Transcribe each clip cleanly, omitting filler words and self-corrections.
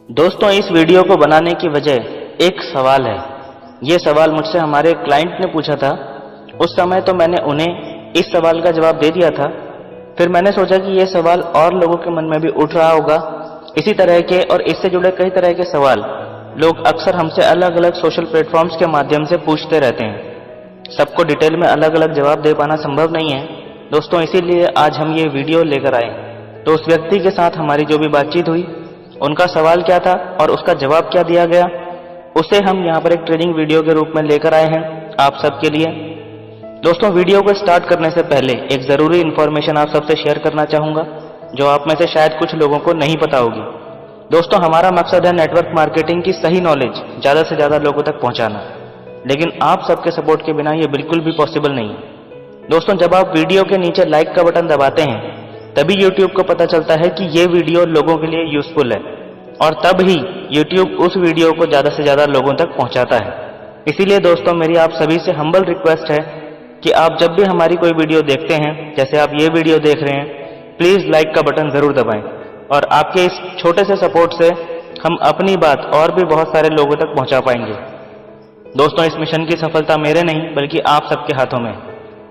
दोस्तों, इस वीडियो को बनाने की वजह एक सवाल है। ये सवाल मुझसे हमारे क्लाइंट ने पूछा था। उस समय तो मैंने उन्हें इस सवाल का जवाब दे दिया था। फिर मैंने सोचा कि ये सवाल और लोगों के मन में भी उठ रहा होगा। इसी तरह के और इससे जुड़े कई तरह के सवाल लोग अक्सर हमसे अलग अलग सोशल प्लेटफॉर्म्स के माध्यम से पूछते रहते हैं। सबको डिटेल में अलग अलग जवाब दे पाना संभव नहीं है दोस्तों, इसीलिए आज हम ये वीडियो लेकर आए। तो उस व्यक्ति के साथ हमारी जो भी बातचीत हुई, उनका सवाल क्या था और उसका जवाब क्या दिया गया, उसे हम यहाँ पर एक ट्रेनिंग वीडियो के रूप में लेकर आए हैं आप सबके लिए। दोस्तों, वीडियो को स्टार्ट करने से पहले एक ज़रूरी इन्फॉर्मेशन आप सबसे शेयर करना चाहूँगा, जो आप में से शायद कुछ लोगों को नहीं पता होगी। दोस्तों, हमारा मकसद है नेटवर्क मार्केटिंग की सही नॉलेज ज़्यादा से ज़्यादा लोगों तक पहुँचाना, लेकिन आप सबके सपोर्ट के बिना ये बिल्कुल भी पॉसिबल नहीं है। दोस्तों, जब आप वीडियो के नीचे लाइक का बटन दबाते हैं, तभी YouTube को पता चलता है कि ये वीडियो लोगों के लिए यूजफुल है, और तब ही YouTube उस वीडियो को ज़्यादा से ज़्यादा लोगों तक पहुंचाता है। इसीलिए दोस्तों, मेरी आप सभी से हम्बल रिक्वेस्ट है कि आप जब भी हमारी कोई वीडियो देखते हैं, जैसे आप ये वीडियो देख रहे हैं, प्लीज़ लाइक का बटन ज़रूर दबाएं। और आपके इस छोटे से सपोर्ट से हम अपनी बात और भी बहुत सारे लोगों तक पहुँचा पाएंगे। दोस्तों, इस मिशन की सफलता मेरे नहीं बल्कि आप सबके हाथों में है।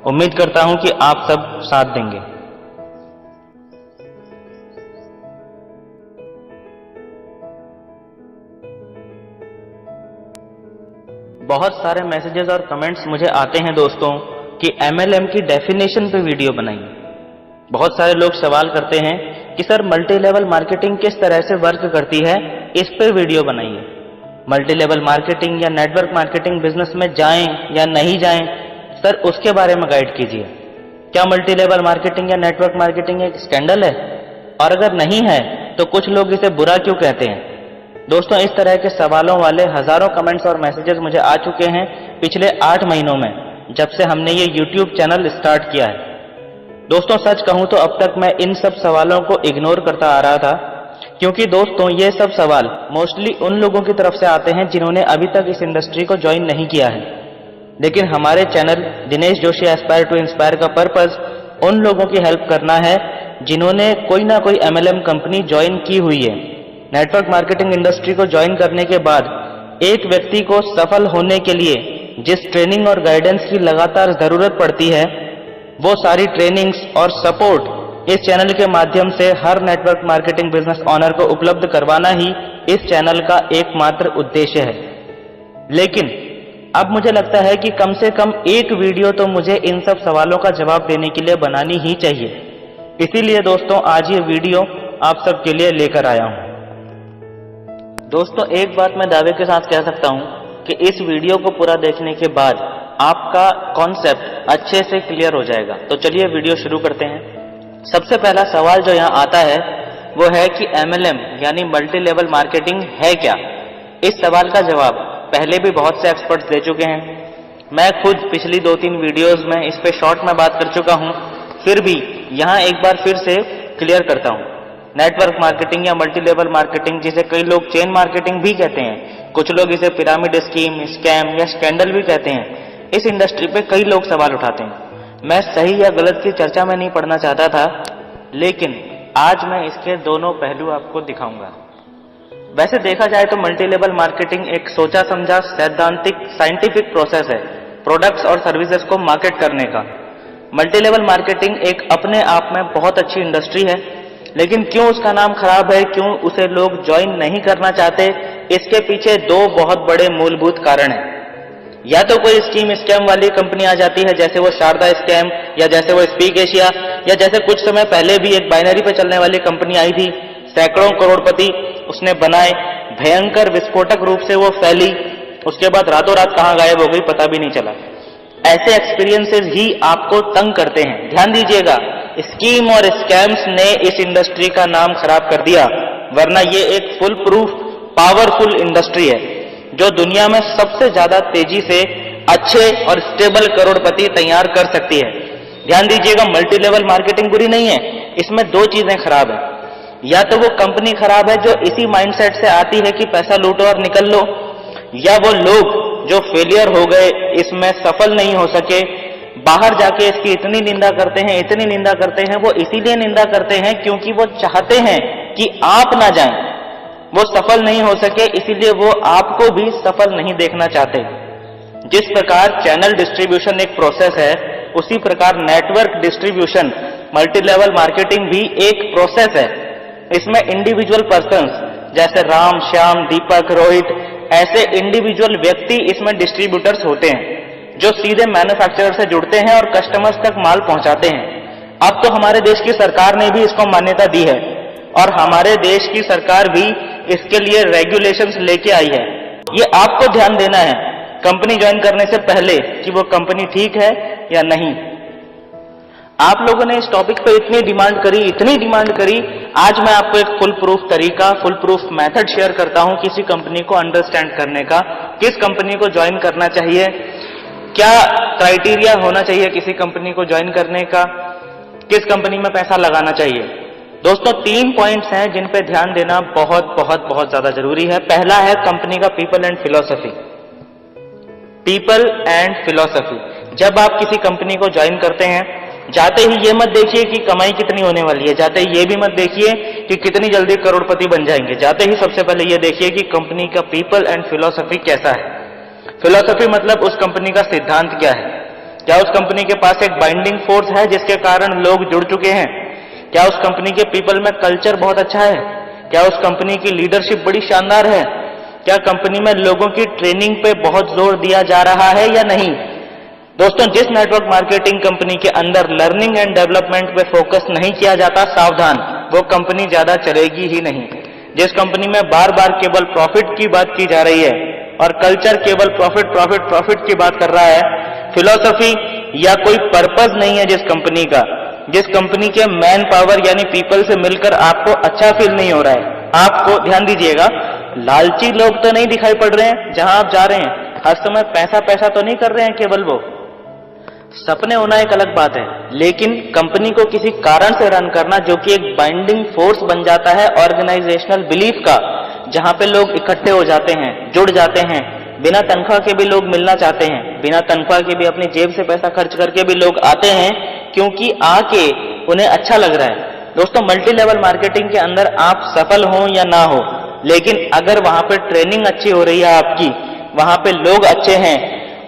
उम्मीद करता हूँ कि आप सब साथ देंगे। बहुत सारे मैसेजेस और कमेंट्स मुझे आते हैं दोस्तों कि MLM की डेफिनेशन पे वीडियो बनाइए। बहुत सारे लोग सवाल करते हैं कि सर, मल्टी लेवल मार्केटिंग किस तरह से वर्क करती है, इस पे वीडियो बनाइए। मल्टी लेवल मार्केटिंग या नेटवर्क मार्केटिंग बिजनेस में जाएं या नहीं जाएं, सर उसके बारे में गाइड कीजिए। क्या मल्टी लेवल मार्केटिंग या नेटवर्क मार्केटिंग एक स्कैंडल है, और अगर नहीं है तो कुछ लोग इसे बुरा क्यों कहते हैं। दोस्तों, इस तरह के सवालों वाले हजारों कमेंट्स और मैसेजेस मुझे आ चुके हैं पिछले 8 महीनों में, जब से हमने ये YouTube चैनल स्टार्ट किया है। दोस्तों, सच कहूं तो अब तक मैं इन सब सवालों को इग्नोर करता आ रहा था, क्योंकि दोस्तों ये सब सवाल मोस्टली उन लोगों की तरफ से आते हैं जिन्होंने अभी तक इस इंडस्ट्री को ज्वाइन नहीं किया है। लेकिन हमारे channel Dinesh Joshi aspire to inspire का पर्पस उन लोगों की हेल्प करना है जिन्होंने कोई ना कोई MLM कंपनी ज्वाइन की हुई है। नेटवर्क मार्केटिंग इंडस्ट्री को ज्वाइन करने के बाद एक व्यक्ति को सफल होने के लिए जिस ट्रेनिंग और गाइडेंस की लगातार जरूरत पड़ती है, वो सारी ट्रेनिंग्स और सपोर्ट इस चैनल के माध्यम से हर नेटवर्क मार्केटिंग बिजनेस ऑनर को उपलब्ध करवाना ही इस चैनल का एकमात्र उद्देश्य है। लेकिन अब मुझे लगता है कि कम से कम एक वीडियो तो मुझे इन सब सवालों का जवाब देने के लिए बनानी ही चाहिए। इसीलिए दोस्तों, आज ये वीडियो आप सबके लिए लेकर आया हूं। दोस्तों, एक बात मैं दावे के साथ कह सकता हूं कि इस वीडियो को पूरा देखने के बाद आपका कॉन्सेप्ट अच्छे से क्लियर हो जाएगा। तो चलिए वीडियो शुरू करते हैं। सबसे पहला सवाल जो यहाँ आता है वो है कि MLM यानी मल्टी लेवल मार्केटिंग है क्या। इस सवाल का जवाब पहले भी बहुत से एक्सपर्ट्स दे चुके हैं। मैं खुद पिछली 2-3 वीडियोस में इस पे शॉर्ट में बात कर चुका हूं, फिर भी यहाँ एक बार फिर से क्लियर करता हूं। नेटवर्क मार्केटिंग या मल्टी लेवल मार्केटिंग, जिसे कई लोग चेन मार्केटिंग भी कहते हैं, कुछ लोग इसे पिरामिड स्कीम, स्कैम या स्कैंडल भी कहते हैं, इस इंडस्ट्री पे कई लोग सवाल उठाते हैं। मैं सही या गलत की चर्चा में नहीं पढ़ना चाहता था, लेकिन आज मैं इसके दोनों पहलू आपको दिखाऊंगा। वैसे देखा जाए तो मल्टी लेवल मार्केटिंग एक सोचा समझा सैद्धांतिक साइंटिफिक प्रोसेस है प्रोडक्ट्स और सर्विसेज को मार्केट करने का। मल्टी लेवल मार्केटिंग एक अपने आप में बहुत अच्छी इंडस्ट्री है, लेकिन क्यों उसका नाम खराब है, क्यों उसे लोग ज्वाइन नहीं करना चाहते, इसके पीछे 2 बहुत बड़े मूलभूत कारण हैं। या तो कोई स्कीम स्कैम वाली कंपनी आ जाती है, जैसे वो शारदा स्कैम, या जैसे वो स्पीक एशिया, या जैसे कुछ समय पहले भी एक बाइनरी पे चलने वाली कंपनी आई थी, सैकड़ों करोड़पति उसने बनाए, भयंकर विस्फोटक रूप से वो फैली, उसके बाद रातों रात कहाँ गायब हो गई पता भी नहीं चला। ऐसे एक्सपीरियंसेस ही आपको तंग करते हैं। ध्यान दीजिएगा, स्कीम और स्कैम्स ने इस इंडस्ट्री का नाम खराब कर दिया, वरना ये एक फुल प्रूफ पावरफुल इंडस्ट्री है जो दुनिया में सबसे ज्यादा तेजी से अच्छे और स्टेबल करोड़पति तैयार कर सकती है। ध्यान दीजिएगा, मल्टी लेवल मार्केटिंग बुरी नहीं है, इसमें 2 चीजें खराब है। या तो वो कंपनी खराब है जो इसी माइंडसेट से आती है कि पैसा लूटो और निकल लो, या वो लोग जो फेलियर हो गए, इसमें सफल नहीं हो सके, बाहर जाके इसकी इतनी निंदा करते हैं, इतनी निंदा करते हैं। वो इसीलिए निंदा करते हैं क्योंकि वो चाहते हैं कि आप ना जाएं, वो सफल नहीं हो सके, इसीलिए वो आपको भी सफल नहीं देखना चाहते। जिस प्रकार चैनल डिस्ट्रीब्यूशन एक प्रोसेस है, उसी प्रकार network distribution multi level marketing भी एक प्रोसेस है। इसमें इंडिविजुअल पर्सन्स जैसे राम, श्याम, दीपक, रोहित, ऐसे इंडिविजुअल व्यक्ति इसमें डिस्ट्रीब्यूटर्स होते हैं जो सीधे मैन्युफैक्चरर से जुड़ते हैं और कस्टमर्स तक माल पहुंचाते हैं। अब तो हमारे देश की सरकार ने भी इसको मान्यता दी है और हमारे देश की सरकार भी इसके लिए रेगुलेशंस लेके आई है। ये आपको ध्यान देना है कंपनी ज्वाइन करने से पहले कि वो कंपनी ठीक है या नहीं। आप लोगों ने इस टॉपिक पे इतनी डिमांड करी, आज मैं आपको एक फुल प्रूफ तरीका, फुल प्रूफ मेथड शेयर करता हूं किसी कंपनी को अंडरस्टैंड करने का, किस कंपनी को ज्वाइन करना चाहिए, क्या क्राइटेरिया होना चाहिए किसी कंपनी को ज्वाइन करने का, किस कंपनी में पैसा लगाना चाहिए। दोस्तों 3 पॉइंट्स हैं जिन पे ध्यान देना बहुत बहुत बहुत ज्यादा जरूरी है। पहला है कंपनी का people and philosophy. People and philosophy, जब आप किसी कंपनी को ज्वाइन करते हैं, जाते ही ये मत देखिए कि कमाई कितनी होने वाली है, जाते ही ये भी मत देखिए कि कितनी जल्दी करोड़पति बन जाएंगे। जाते ही सबसे पहले ये देखिए कि कंपनी का पीपल एंड फिलॉसफी कैसा है। फिलॉसफी मतलब उस कंपनी का सिद्धांत क्या है, क्या उस कंपनी के पास एक बाइंडिंग फोर्स है जिसके कारण लोग जुड़ चुके हैं, क्या उस कंपनी के पीपल में कल्चर बहुत अच्छा है, क्या उस कंपनी की लीडरशिप बड़ी शानदार है, क्या कंपनी में लोगों की ट्रेनिंग पे बहुत जोर दिया जा रहा है या नहीं। दोस्तों जिस नेटवर्क मार्केटिंग कंपनी के अंदर लर्निंग एंड डेवलपमेंट पे फोकस नहीं किया जाता, सावधान, वो कंपनी ज्यादा चलेगी ही नहीं। जिस कंपनी में बार बार केवल प्रॉफिट की बात की जा रही है और कल्चर केवल प्रॉफिट प्रॉफिट प्रॉफिट की बात कर रहा है, फिलॉसफी या कोई पर्पस नहीं है जिस कंपनी का, जिस कंपनी के मैन पावर यानी पीपल से मिलकर आपको अच्छा फील नहीं हो रहा है। आपको ध्यान दीजिएगा, लालची लोग तो नहीं दिखाई पड़ रहे हैं जहां आप जा रहे हैं, हर समय पैसा पैसा तो नहीं कर रहे हैं केवल वो, सपने होना एक अलग बात है, लेकिन कंपनी को किसी कारण से रन करना जो कि एक बाइंडिंग फोर्स बन जाता है ऑर्गेनाइजेशनल बिलीफ का, जहां पे लोग इकट्ठे हो जाते हैं, जुड़ जाते हैं, बिना तनख्वाह के भी लोग मिलना चाहते हैं, बिना तनख्वाह के भी अपनी जेब से पैसा खर्च करके भी लोग आते हैं क्योंकि आके उन्हें अच्छा लग रहा है। दोस्तों मल्टी लेवल मार्केटिंग के अंदर आप सफल हो या ना हो, लेकिन अगर वहां पे ट्रेनिंग अच्छी हो रही है आपकी, वहां पे लोग अच्छे हैं,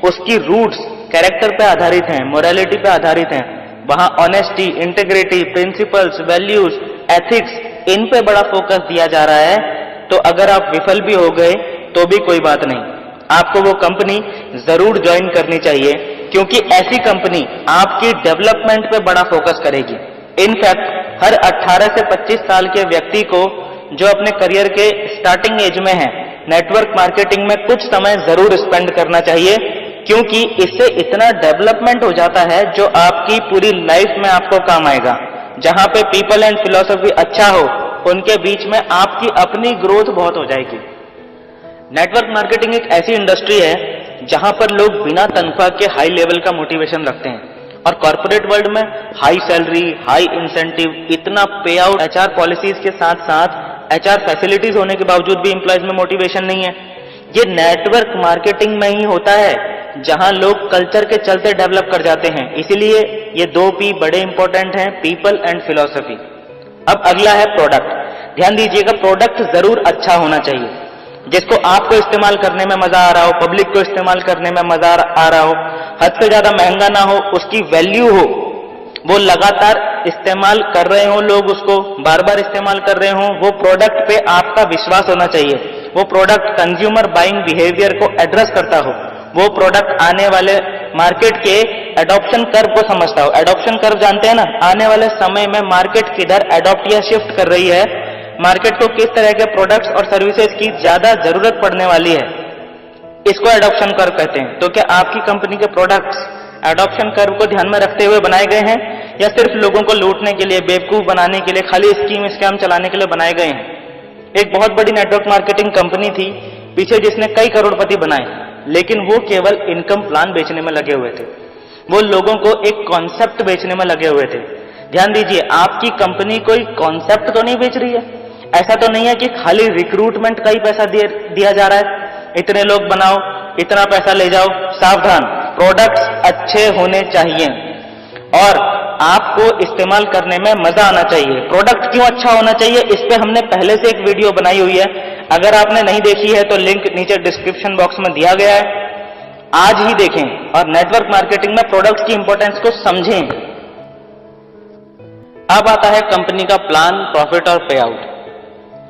उसकी रूट्स कैरेक्टर पे आधारित हैं, मोरालिटी पे आधारित हैं, वहां honesty, integrity, principles, values, ethics, इन पे बड़ा फोकस दिया जा रहा है, तो अगर आप विफल भी हो गए तो भी कोई बात नहीं, आपको वो कंपनी जरूर ज्वाइन करनी चाहिए क्योंकि ऐसी कंपनी आपकी डेवलपमेंट पे बड़ा फोकस करेगी। इनफैक्ट हर 18 से 25 साल के व्यक्ति को जो अपने करियर के स्टार्टिंग एज में है, नेटवर्क मार्केटिंग में कुछ समय जरूर स्पेंड करना चाहिए क्योंकि इससे इतना डेवलपमेंट हो जाता है जो आपकी पूरी लाइफ में आपको काम आएगा। जहां पे पीपल एंड फिलॉसफी अच्छा हो, उनके बीच में आपकी अपनी ग्रोथ बहुत हो जाएगी। नेटवर्क मार्केटिंग एक ऐसी इंडस्ट्री है जहां पर लोग बिना तनख्वाह के हाई लेवल का मोटिवेशन रखते हैं और कॉर्पोरेट वर्ल्ड में हाई सैलरी, हाई इंसेंटिव, इतना पे आउट, एचआर पॉलिसीज के साथ साथ एचआर फैसिलिटीज होने के बावजूद भी एम्प्लॉयज में मोटिवेशन नहीं है। ये नेटवर्क मार्केटिंग में ही होता है जहां लोग कल्चर के चलते डेवलप कर जाते हैं। इसीलिए ये 2 P बड़े इंपॉर्टेंट हैं, पीपल एंड फिलॉसफी। अब अगला है प्रोडक्ट। ध्यान दीजिएगा, प्रोडक्ट जरूर अच्छा होना चाहिए जिसको आपको इस्तेमाल करने में मजा आ रहा हो, पब्लिक को इस्तेमाल करने में मजा आ रहा हो, हद से ज्यादा महंगा ना हो, उसकी वैल्यू हो, वो लगातार इस्तेमाल कर रहे हो, लोग उसको बार बार इस्तेमाल कर रहे हो, वो प्रोडक्ट पे आपका विश्वास होना चाहिए, वो प्रोडक्ट कंज्यूमर बाइंग बिहेवियर को एड्रेस करता हो, वो प्रोडक्ट आने वाले मार्केट के एडॉप्शन कर्व को समझता हो। एडॉप्शन कर्व जानते हैं ना, आने वाले समय में मार्केट किधर एडॉप्ट या शिफ्ट कर रही है, मार्केट को किस तरह के प्रोडक्ट्स और सर्विसेज की ज्यादा जरूरत पड़ने वाली है, इसको एडॉप्शन कर्व कहते हैं। तो क्या आपकी कंपनी के प्रोडक्ट्स एडॉप्शन कर्व को ध्यान में रखते हुए बनाए गए हैं या सिर्फ लोगों को लूटने के लिए, बेवकूफ बनाने के लिए, खाली स्कीम स्कैम चलाने के लिए बनाए गए हैं? एक बहुत बड़ी नेटवर्क मार्केटिंग कंपनी थी पीछे जिसने कई करोड़पति बनाए, लेकिन वो केवल इनकम प्लान बेचने में लगे हुए थे, वो लोगों को एक कॉन्सेप्ट बेचने में लगे हुए थे। ध्यान दीजिए, आपकी कंपनी कोई कॉन्सेप्ट तो नहीं बेच रही है, ऐसा तो नहीं है कि खाली रिक्रूटमेंट का ही पैसा दिया जा रहा है, इतने लोग बनाओ, इतना पैसा ले जाओ। सावधान, प्रोडक्ट्स अच्छे होने चाहिए और आपको इस्तेमाल करने में मजा आना चाहिए। प्रोडक्ट क्यों अच्छा होना चाहिए, इस पे हमने पहले से एक वीडियो बनाई हुई है, अगर आपने नहीं देखी है तो लिंक नीचे डिस्क्रिप्शन बॉक्स में दिया गया है, आज ही देखें और नेटवर्क मार्केटिंग में प्रोडक्ट्स की इंपॉर्टेंस को समझें। अब आता है कंपनी का प्लान, प्रॉफिट और पे आउट।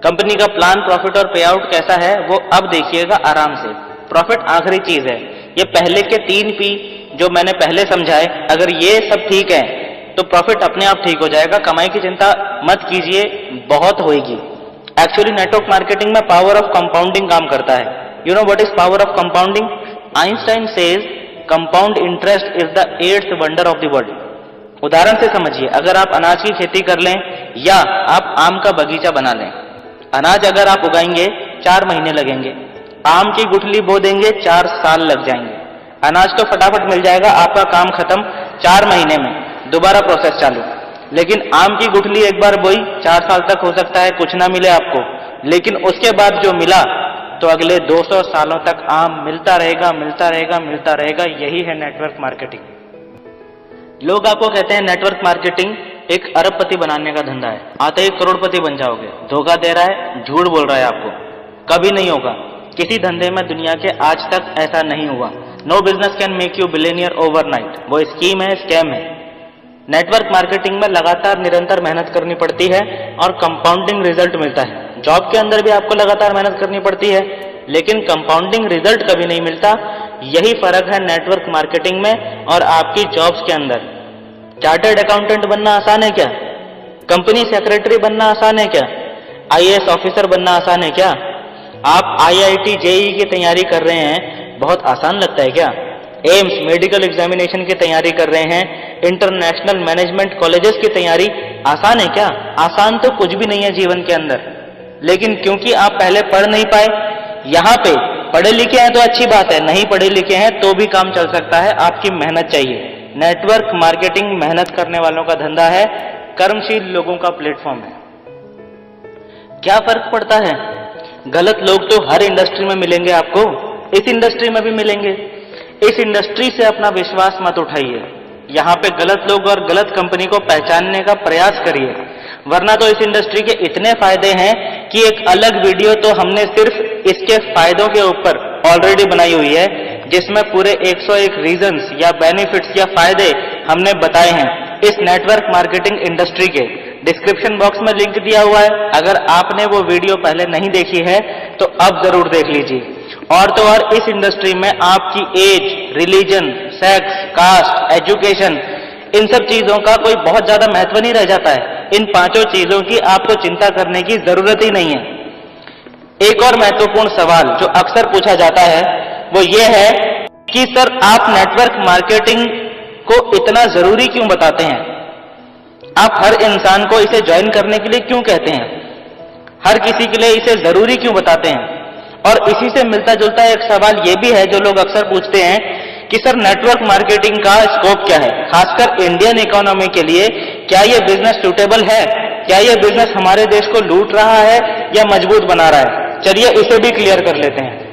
कंपनी का प्लान, प्रॉफिट और पे आउट कैसा है वो अब देखिएगा आराम से। प्रॉफिट आखिरी चीज है, ये पहले के 3 P जो मैंने पहले समझाए, अगर ये सब ठीक है तो प्रॉफिट अपने आप ठीक हो जाएगा। कमाई की चिंता मत कीजिए, बहुत होगी। एक्चुअली नेटवर्क मार्केटिंग में पावर ऑफ कंपाउंडिंग काम करता है। You know what is power of compounding? Einstein says compound interest is the 8th wonder of the world. उदाहरण से समझिए, अगर आप अनाज की खेती कर लें या आप आम का बगीचा बना लें। अनाज अगर आप उगाएंगे 4 महीने लगेंगे, आम की गुठली बो देंगे 4 साल लग जाएंगे। अनाज तो फटाफट मिल जाएगा, आपका काम खत्म, 4 महीने में दोबारा प्रोसेस चालू। लेकिन आम की गुठली एक बार बोई 4 साल तक हो सकता है कुछ ना मिले आपको, लेकिन उसके बाद जो मिला तो अगले 200 सालों तक आम मिलता रहेगा, मिलता रहेगा, मिलता रहेगा। यही है नेटवर्क मार्केटिंग। लोग आपको कहते हैं नेटवर्क मार्केटिंग एक अरबपति बनाने का धंधा है, आते ही करोड़पति बन जाओगे। धोखा दे रहा है, झूठ बोल रहा है आपको, कभी नहीं होगा। किसी धंधे में दुनिया के आज तक ऐसा नहीं हुआ। No business can make you billionaire overnight, वो स्कीम है, स्कैम है। नेटवर्क मार्केटिंग में लगातार निरंतर मेहनत करनी पड़ती है और कंपाउंडिंग रिजल्ट मिलता है। जॉब के अंदर भी आपको लगातार मेहनत करनी पड़ती है, लेकिन कंपाउंडिंग रिजल्ट कभी नहीं मिलता। यही फर्क है नेटवर्क मार्केटिंग में और आपकी जॉब्स के अंदर। चार्टर्ड अकाउंटेंट बनना आसान है क्या? कंपनी सेक्रेटरी बनना आसान है क्या? IAS ऑफिसर बनना आसान है क्या? आप IIT JEE की तैयारी कर रहे हैं, बहुत आसान लगता है क्या? एम्स मेडिकल एग्जामिनेशन की तैयारी कर रहे हैं, इंटरनेशनल मैनेजमेंट कॉलेजेस की तैयारी आसान है क्या? आसान तो कुछ भी नहीं है जीवन के अंदर, लेकिन क्योंकि आप पहले पढ़ नहीं पाए, यहाँ पे पढ़े लिखे हैं तो अच्छी बात है, नहीं पढ़े लिखे हैं तो भी काम चल सकता है, आपकी मेहनत चाहिए। नेटवर्क मार्केटिंग मेहनत करने वालों का धंधा है, कर्मशील लोगों का प्लेटफॉर्म है। क्या फर्क पड़ता है? गलत लोग तो हर इंडस्ट्री में मिलेंगे आपको, इस इंडस्ट्री में भी मिलेंगे। इस इंडस्ट्री से अपना विश्वास मत उठाइए। यहाँ पे गलत लोग और गलत कंपनी को पहचानने का प्रयास करिए, वरना तो इस इंडस्ट्री के इतने फायदे हैं कि एक अलग वीडियो तो हमने सिर्फ इसके फायदों के ऊपर ऑलरेडी बनाई हुई है, जिसमें पूरे 101 रीजंस या बेनिफिट्स या फायदे हमने बताए हैं इस नेटवर्क मार्केटिंग इंडस्ट्री के। डिस्क्रिप्शन बॉक्स में लिंक दिया हुआ है, अगर आपने वो वीडियो पहले नहीं देखी है तो अब जरूर देख लीजिए। और तो और इस इंडस्ट्री में आपकी age, religion, sex, caste, education, इन सब चीजों का कोई बहुत ज्यादा महत्व नहीं रह जाता है। इन 5 चीजों की आपको चिंता करने की जरूरत ही नहीं है। एक और महत्वपूर्ण सवाल जो अक्सर पूछा जाता है वो ये है कि सर आप नेटवर्क मार्केटिंग को इतना जरूरी क्यों बताते हैं? आप हर इंसान को इसे ज्वाइन करने के लिए क्यों कहते हैं? हर किसी के लिए इसे जरूरी क्यों बताते हैं? और इसी से मिलता जुलता एक सवाल ये भी है जो लोग अक्सर पूछते हैं कि सर नेटवर्क मार्केटिंग का स्कोप क्या है, खासकर इंडियन इकोनॉमी के लिए? क्या ये बिजनेस सूटेबल है? क्या ये बिजनेस हमारे देश को लूट रहा है या मजबूत बना रहा है? चलिए इसे भी क्लियर कर लेते हैं।